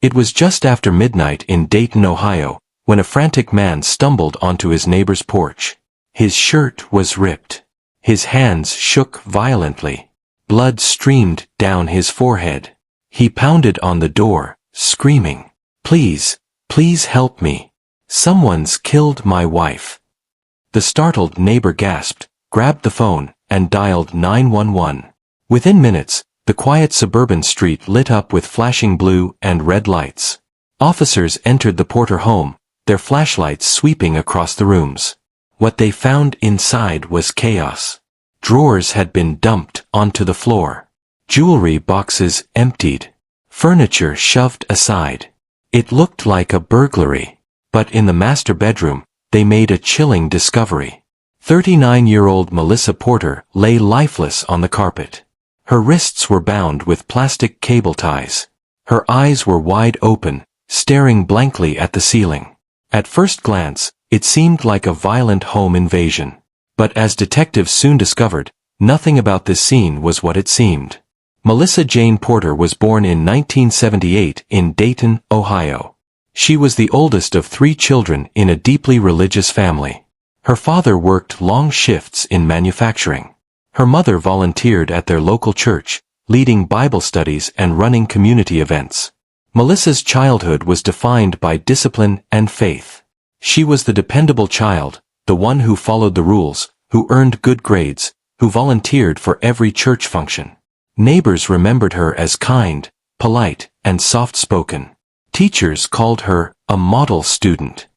It was just after midnight in Dayton, Ohio, when a frantic man stumbled onto his neighbor's porch. His shirt was ripped. His hands shook violently. Blood streamed down his forehead. He pounded on the door, screaming, "Please, please help me. Someone's killed my wife." The startled neighbor gasped, grabbed the phone, and dialed 911. Within minutes, the quiet suburban street lit up with flashing blue and red lights. Officers entered the Porter home, their flashlights sweeping across the rooms. What they found inside was chaos. Drawers had been dumped onto the floor. Jewelry boxes emptied. Furniture shoved aside. It looked like a burglary. But in the master bedroom, they made a chilling discovery. 39-year-old Melissa Porter lay lifeless on the carpet. Her wrists were bound with plastic cable ties. Her eyes were wide open, staring blankly at the ceiling. At first glance, it seemed like a violent home invasion. But as detectives soon discovered, nothing about this scene was what it seemed. Melissa Jane Porter was born in 1978 in Dayton, Ohio. She was the oldest of 3 children in a deeply religious family. Her father worked long shifts in manufacturing. Her mother volunteered at their local church, leading Bible studies and running community events. Melissa's childhood was defined by discipline and faith. She was the dependable child, the one who followed the rules, who earned good grades, who volunteered for every church function. Neighbors remembered her as kind, polite, and soft-spoken. Teachers called her a model student.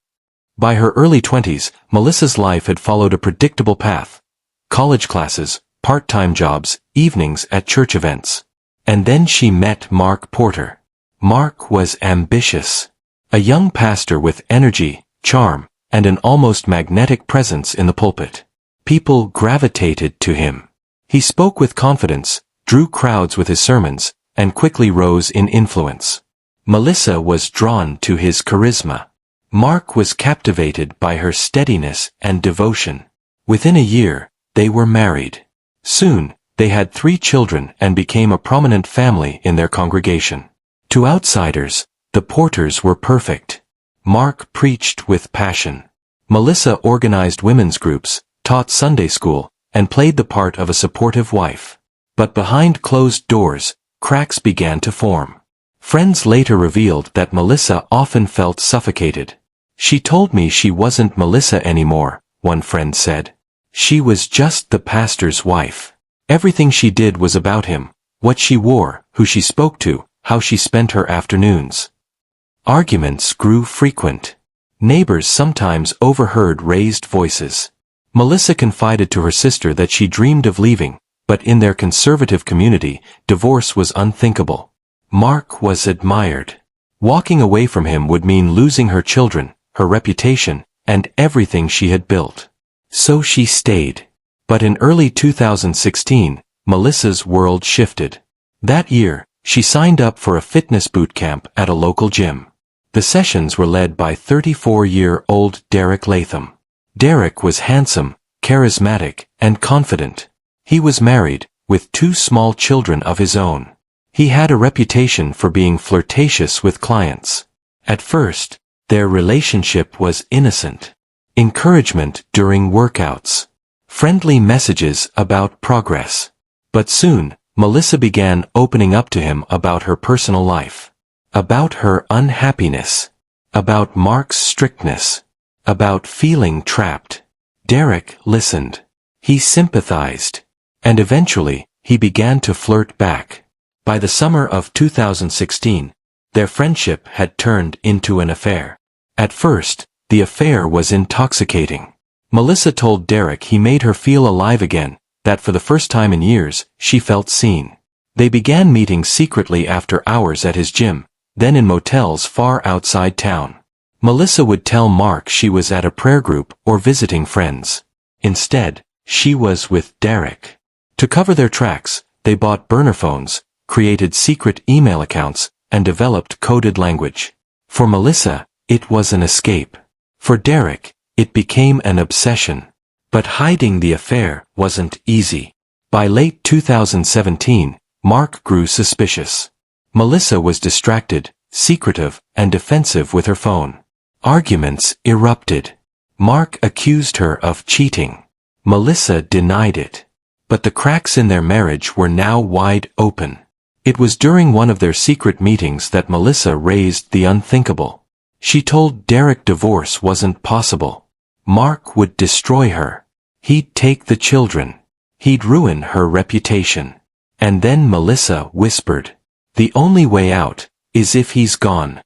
By her early 20s, Melissa's life had followed a predictable path. College classes, part-time jobs, evenings at church events. And then she met Mark Porter. Mark was ambitious. A young pastor with energy, charm, and an almost magnetic presence in the pulpit. People gravitated to him. He spoke with confidence, drew crowds with his sermons, and quickly rose in influence. Melissa was drawn to his charisma. Mark was captivated by her steadiness and devotion. Within a year, they were married. Soon, they had 3 children and became a prominent family in their congregation. To outsiders, the Porters were perfect. Mark preached with passion. Melissa organized women's groups, taught Sunday school, and played the part of a supportive wife. But behind closed doors, cracks began to form. Friends later revealed that Melissa often felt suffocated. "She told me she wasn't Melissa anymore," one friend said. "She was just the pastor's wife. Everything she did was about him, what she wore, who she spoke to, how she spent her afternoons." Arguments grew frequent. Neighbors sometimes overheard raised voices. Melissa confided to her sister that she dreamed of leaving, but in their conservative community, divorce was unthinkable. Mark was admired. Walking away from him would mean losing her children, her reputation, and everything she had built. So she stayed. But in early 2016, Melissa's world shifted. That year, she signed up for a fitness boot camp at a local gym. The sessions were led by 34-year-old Derek Latham. Derek was handsome, charismatic, and confident. He was married, with 2 small children of his own. He had a reputation for being flirtatious with clients. At first, their relationship was innocent. Encouragement during workouts. Friendly messages about progress. But soon, Melissa began opening up to him about her personal life. About her unhappiness. About Mark's strictness. About feeling trapped. Derek listened. He sympathized. And eventually, he began to flirt back. By the summer of 2016, their friendship had turned into an affair. At first, the affair was intoxicating. Melissa told Derek he made her feel alive again, that for the first time in years, she felt seen. They began meeting secretly after hours at his gym, then in motels far outside town. Melissa would tell Mark she was at a prayer group or visiting friends. Instead, she was with Derek. To cover their tracks, they bought burner phones, created secret email accounts, and developed coded language. For Melissa, it was an escape. For Derek, it became an obsession. But hiding the affair wasn't easy. By late 2017, Mark grew suspicious. Melissa was distracted, secretive, and defensive with her phone. Arguments erupted. Mark accused her of cheating. Melissa denied it. But the cracks in their marriage were now wide open. It was during one of their secret meetings that Melissa raised the unthinkable. She told Derek divorce wasn't possible. Mark would destroy her. He'd take the children. He'd ruin her reputation. And then Melissa whispered, "The only way out is if he's gone."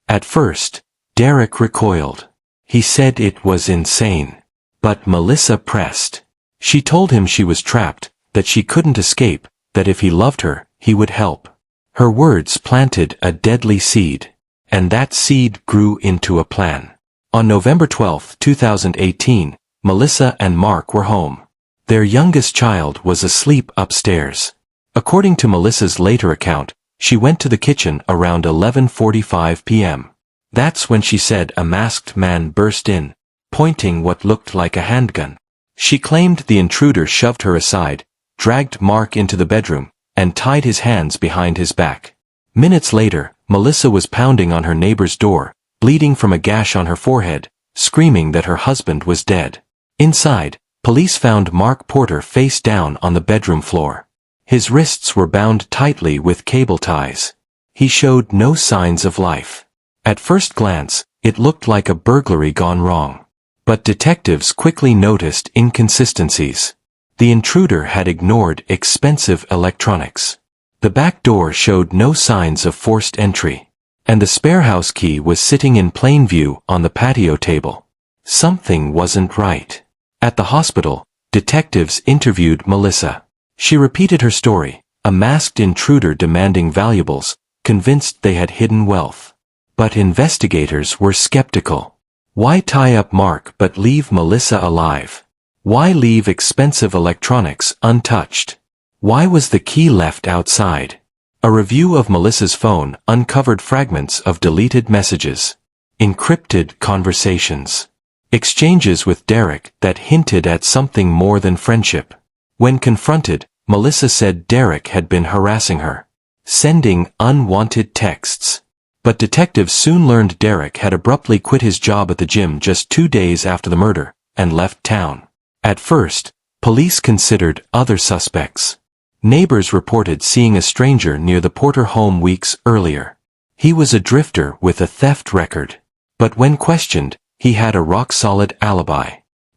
At first, Derek recoiled. He said it was insane. But Melissa pressed. She told him she was trapped, that she couldn't escape, that if he loved her, he would help. Her words planted a deadly seed. And that seed grew into a plan. On November 12, 2018, Melissa and Mark were home. Their youngest child was asleep upstairs. According to Melissa's later account, she went to the kitchen around 11:45 p.m. That's when she said a masked man burst in, pointing what looked like a handgun. She claimed the intruder shoved her aside, dragged Mark into the bedroom, and tied his hands behind his back. Minutes later, Melissa was pounding on her neighbor's door, bleeding from a gash on her forehead, screaming that her husband was dead. Inside, police found Mark Porter face down on the bedroom floor. His wrists were bound tightly with cable ties. He showed no signs of life. At first glance, it looked like a burglary gone wrong. But detectives quickly noticed inconsistencies. The intruder had ignored expensive electronics. The back door showed no signs of forced entry. And the spare house key was sitting in plain view on the patio table. Something wasn't right. At the hospital, detectives interviewed Melissa. She repeated her story, a masked intruder demanding valuables, convinced they had hidden wealth. But investigators were skeptical. Why tie up Mark but leave Melissa alive? Why leave expensive electronics untouched? Why was the key left outside? A review of Melissa's phone uncovered fragments of deleted messages, encrypted conversations, exchanges with Derek that hinted at something more than friendship. When confronted, Melissa said Derek had been harassing her, sending unwanted texts. But detectives soon learned Derek had abruptly quit his job at the gym just 2 days after the murder, and left town. At first, police considered other suspects. Neighbors reported seeing a stranger near the Porter home weeks earlier. He was a drifter with a theft record. But when questioned, he had a rock-solid alibi.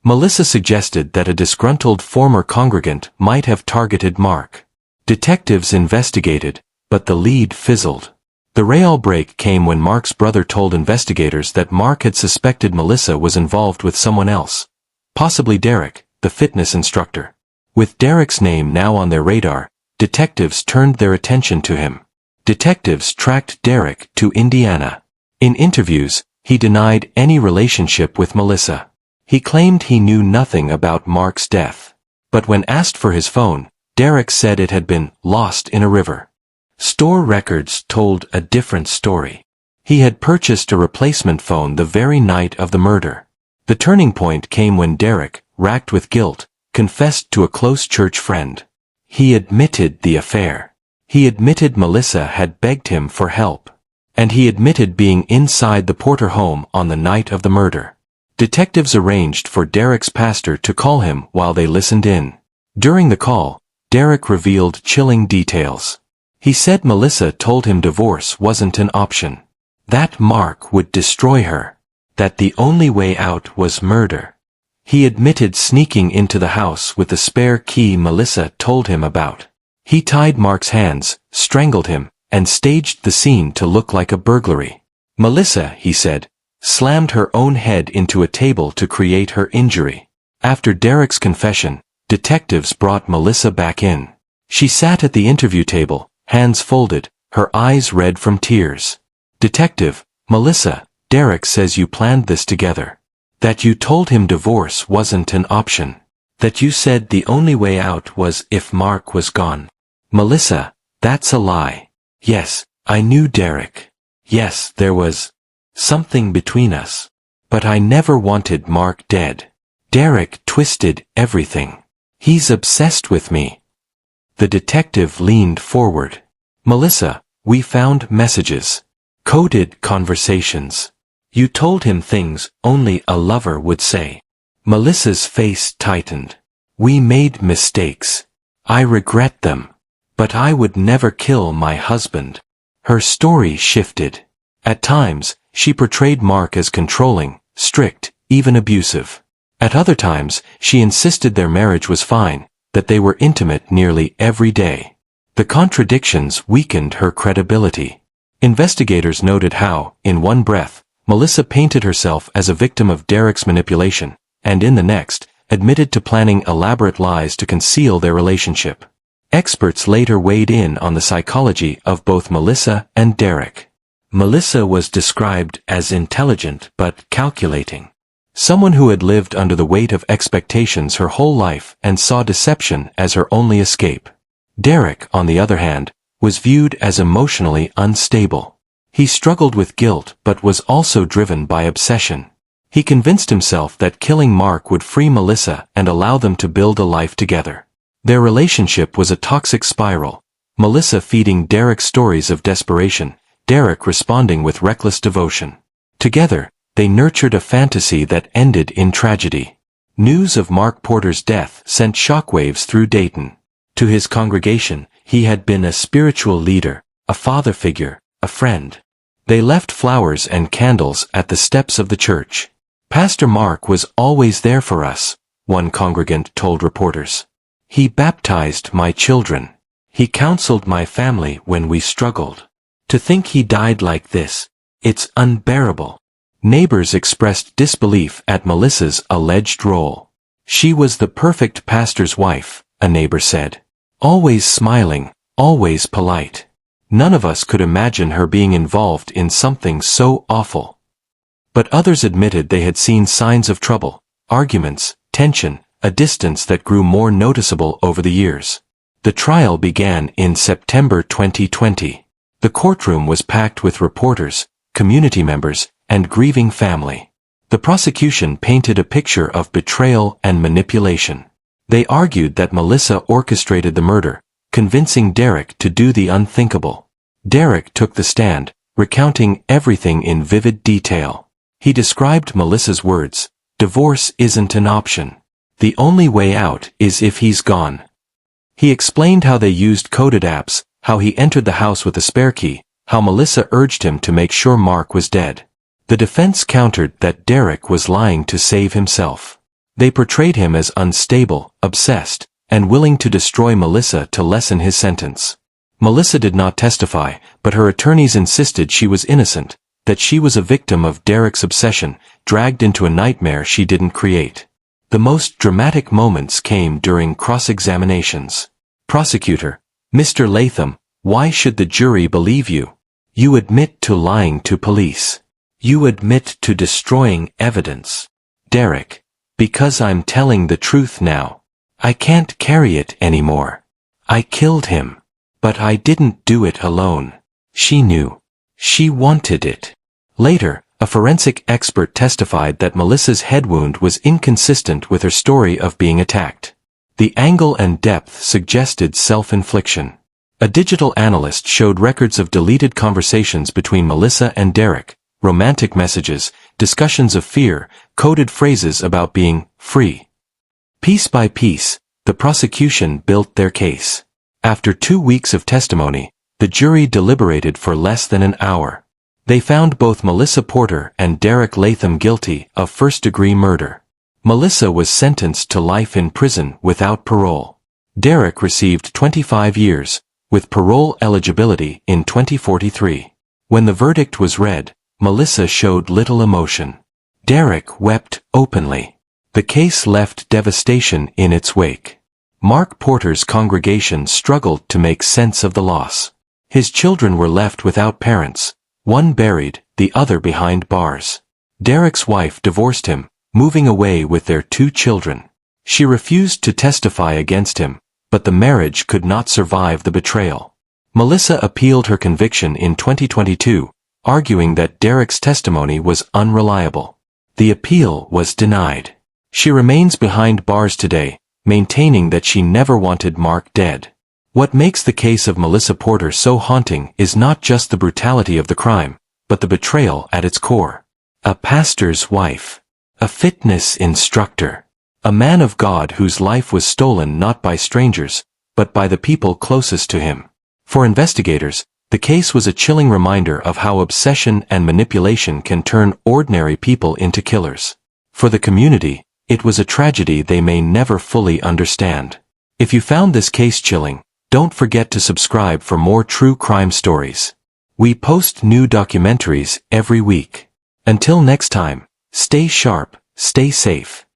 Melissa suggested that a disgruntled former congregant might have targeted Mark. Detectives investigated, but the lead fizzled. The real break came when Mark's brother told investigators that Mark had suspected Melissa was involved with someone else, possibly Derek, the fitness instructor. With Derek's name now on their radar, detectives turned their attention to him. Detectives tracked Derek to Indiana. In interviews, he denied any relationship with Melissa. He claimed he knew nothing about Mark's death. But when asked for his phone, Derek said it had been lost in a river. Store records told a different story. He had purchased a replacement phone the very night of the murder. The turning point came when Derek, racked with guilt, confessed to a close church friend. He admitted the affair. He admitted Melissa had begged him for help. And he admitted being inside the Porter home on the night of the murder. Detectives arranged for Derek's pastor to call him while they listened in. During the call, Derek revealed chilling details. He said Melissa told him divorce wasn't an option. That Mark would destroy her. That the only way out was murder. He admitted sneaking into the house with the spare key Melissa told him about. He tied Mark's hands, strangled him, and staged the scene to look like a burglary. Melissa, he said, slammed her own head into a table to create her injury. After Derek's confession, detectives brought Melissa back in. She sat at the interview table, hands folded, her eyes red from tears. "Detective, Melissa, Derek says you planned this together. That you told him divorce wasn't an option. That you said the only way out was if Mark was gone." "Melissa, that's a lie. Yes, I knew Derek. Yes, there was something between us. But I never wanted Mark dead. Derek twisted everything. He's obsessed with me." The detective leaned forward. "Melissa, we found messages. Coded conversations. You told him things only a lover would say. Melissa's face tightened. We made mistakes. I regret them. But I would never kill my husband. Her story shifted. At times, she portrayed Mark as controlling, strict, even abusive. At other times, she insisted their marriage was fine, that they were intimate nearly every day. The contradictions weakened her credibility. Investigators noted how, in one breath, Melissa painted herself as a victim of Derek's manipulation, and in the next, admitted to planning elaborate lies to conceal their relationship. Experts later weighed in on the psychology of both Melissa and Derek. Melissa was described as intelligent but calculating. Someone who had lived under the weight of expectations her whole life and saw deception as her only escape. Derek, on the other hand, was viewed as emotionally unstable. He struggled with guilt but was also driven by obsession. He convinced himself that killing Mark would free Melissa and allow them to build a life together. Their relationship was a toxic spiral, Melissa feeding Derek stories of desperation, Derek responding with reckless devotion. Together, they nurtured a fantasy that ended in tragedy. News of Mark Porter's death sent shockwaves through Dayton. To his congregation, he had been a spiritual leader, a father figure, a friend. They left flowers and candles at the steps of the church. Pastor Mark was always there for us, one congregant told reporters. He baptized my children. He counseled my family when we struggled. To think he died like this, it's unbearable. Neighbors expressed disbelief at Melissa's alleged role. She was the perfect pastor's wife, a neighbor said. Always smiling, always polite. None of us could imagine her being involved in something so awful. But others admitted they had seen signs of trouble, arguments, tension, a distance that grew more noticeable over the years. The trial began in September 2020. The courtroom was packed with reporters, community members, and grieving family. The prosecution painted a picture of betrayal and manipulation. They argued that Melissa orchestrated the murder, convincing Derek to do the unthinkable. Derek took the stand, recounting everything in vivid detail. He described Melissa's words, "Divorce isn't an option. The only way out is if he's gone." He explained how they used coded apps, how he entered the house with a spare key, how Melissa urged him to make sure Mark was dead. The defense countered that Derek was lying to save himself. They portrayed him as unstable, obsessed, and willing to destroy Melissa to lessen his sentence. Melissa did not testify, but her attorneys insisted she was innocent, that she was a victim of Derek's obsession, dragged into a nightmare she didn't create. The most dramatic moments came during cross-examinations. Prosecutor: Mr. Latham, why should the jury believe you? You admit to lying to police. You admit to destroying evidence. Derek: because I'm telling the truth now. I can't carry it anymore. I killed him. But I didn't do it alone. She knew. She wanted it. Later, a forensic expert testified that Melissa's head wound was inconsistent with her story of being attacked. The angle and depth suggested self-infliction. A digital analyst showed records of deleted conversations between Melissa and Derek, romantic messages, discussions of fear, coded phrases about being free. Piece by piece, the prosecution built their case. After 2 weeks of testimony, the jury deliberated for less than an hour. They found both Melissa Porter and Derek Latham guilty of first-degree murder. Melissa was sentenced to life in prison without parole. Derek received 25 years, with parole eligibility in 2043. When the verdict was read, Melissa showed little emotion. Derek wept openly. The case left devastation in its wake. Mark Porter's congregation struggled to make sense of the loss. His children were left without parents, one buried, the other behind bars. Derek's wife divorced him, moving away with their 2 children. She refused to testify against him, but the marriage could not survive the betrayal. Melissa appealed her conviction in 2022, arguing that Derek's testimony was unreliable. The appeal was denied. She remains behind bars today, maintaining that she never wanted Mark dead. What makes the case of Melissa Porter so haunting is not just the brutality of the crime, but the betrayal at its core. A pastor's wife. A fitness instructor. A man of God whose life was stolen not by strangers, but by the people closest to him. For investigators, the case was a chilling reminder of how obsession and manipulation can turn ordinary people into killers. For the community, it was a tragedy they may never fully understand. If you found this case chilling, don't forget to subscribe for more true crime stories. We post new documentaries every week. Until next time, stay sharp, stay safe.